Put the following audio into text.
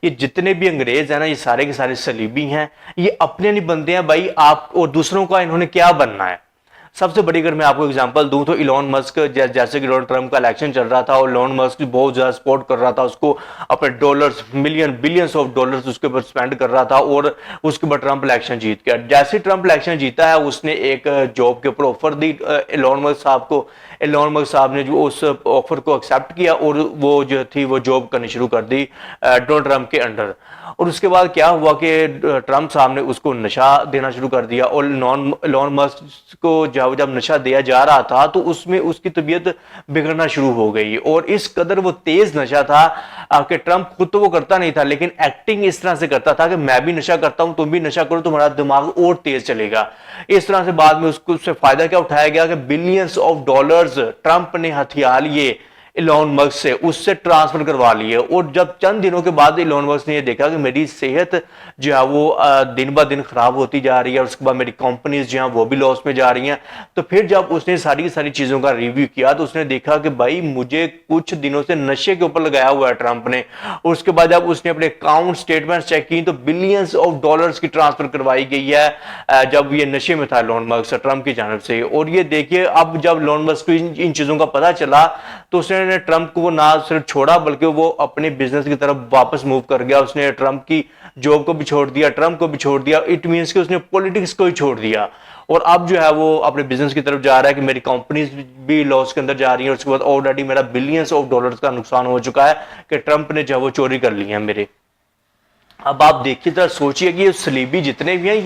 یہ جتنے بھی انگریز ہیں نا، یہ سارے کے سارے صلیبی ہیں، یہ اپنے نہیں بنتے ہیں بھائی، آپ اور دوسروں کا انہوں نے کیا بننا ہے۔ سب سے بڑی اگر میں آپ کو اگزامپل دوں تو ایلون مسک، جیسے کہ ڈونلڈ ٹرمپ کا الیکشن چل رہا تھا اور ایلون مسک بہت زیادہ سپورٹ کر رہا تھا اس کو، اپنے ڈالرز بلینس آف ڈالرز اس کے اوپر سپینڈ کر رہا تھا، اور اس کے بعد ٹرمپ الیکشن جیت گیا۔ جیسے ٹرمپ الیکشن جیتا ہے، اس نے ایک جاب کے اوپر آفر دی ایلون مسک صاحب کو، ایلون مسک صاحب نے جو اس آفر کو ایکسیپٹ کیا اور وہ جو تھی وہ جاب کرنی شروع کر دی ڈونلڈ ٹرمپ کے انڈر۔ اور اس کے بعد کیا ہوا کہ ٹرمپ صاحب نے اس کو نشہ دینا شروع کر دیا، اور ایلون مسک کو جب نشہ دیا جا رہا تھا تو اس میں اس کی طبیعت بگڑنا شروع ہو گئی، اور اس قدر وہ تیز نشہ تھا کہ ٹرمپ خود تو وہ کرتا نہیں تھا لیکن ایکٹنگ اس طرح سے کرتا تھا کہ میں بھی نشہ کرتا ہوں، تم بھی نشہ کرو، تمہارا دماغ اور تیز چلے گا۔ اس طرح سے بعد میں اس کو اس سے فائدہ کیا اٹھایا گیا کہ بلینز آف ڈالرز ٹرمپ نے ہتھیار لیے ایلون مسک سے، اس سے ٹرانسفر کروا لیے۔ اور جب چند دنوں کے بعد ایلون مسک نے یہ دیکھا کہ میری صحت جو ہے وہ دن بہ دن خراب ہوتی جا رہی ہے، اور اس کے بعد میری کمپنیز جو ہیں وہ بھی لاس میں جا رہی ہیں، تو پھر جب اس نے ساری کی ساری چیزوں کا ریویو کیا تو اس نے دیکھا کہ بھائی مجھے کچھ دنوں سے نشے کے اوپر لگایا ہوا ہے ٹرمپ نے۔ اور اس کے بعد جب اس نے اپنے اکاؤنٹ سٹیٹمنٹس چیک کی تو بلینز آف ڈالرز کی ٹرانسفر کروائی گئی ہے جب یہ نشے میں تھا ایلون مسک ٹرمپ کی جانب سے۔ اور یہ دیکھیے اب جب ایلون مسک کو ان چیزوں کا پتہ چلا تو اس نے ٹرمپ کو نہ صرف چھوڑا بلکہ وہ اپنے بزنس کی طرف واپس موو کر گیا۔ اس نے ٹرمپ کی جاب کو بھی چھوڑ دیا، ٹرمپ کو بھی چھوڑ دیا، اٹ مینس کہ اس نے پولیٹکس کو ہی چھوڑ دیا، اور اب جو ہے وہ اپنے بزنس کی طرف جا رہا ہے کہ میری کمپنیز بھی لاس کے اندر جا رہی ہیں، اور اس کے بعد آلریڈی میرا بلینز آف ڈالرز کا نقصان ہو چکا ہے کہ ٹرمپ نے جو ہے وہ چوری کر لی ہیں میرے۔ اب آپ دیکھیے ذرا سوچئے کہ یہ صلیبی جتنے بھی ہیں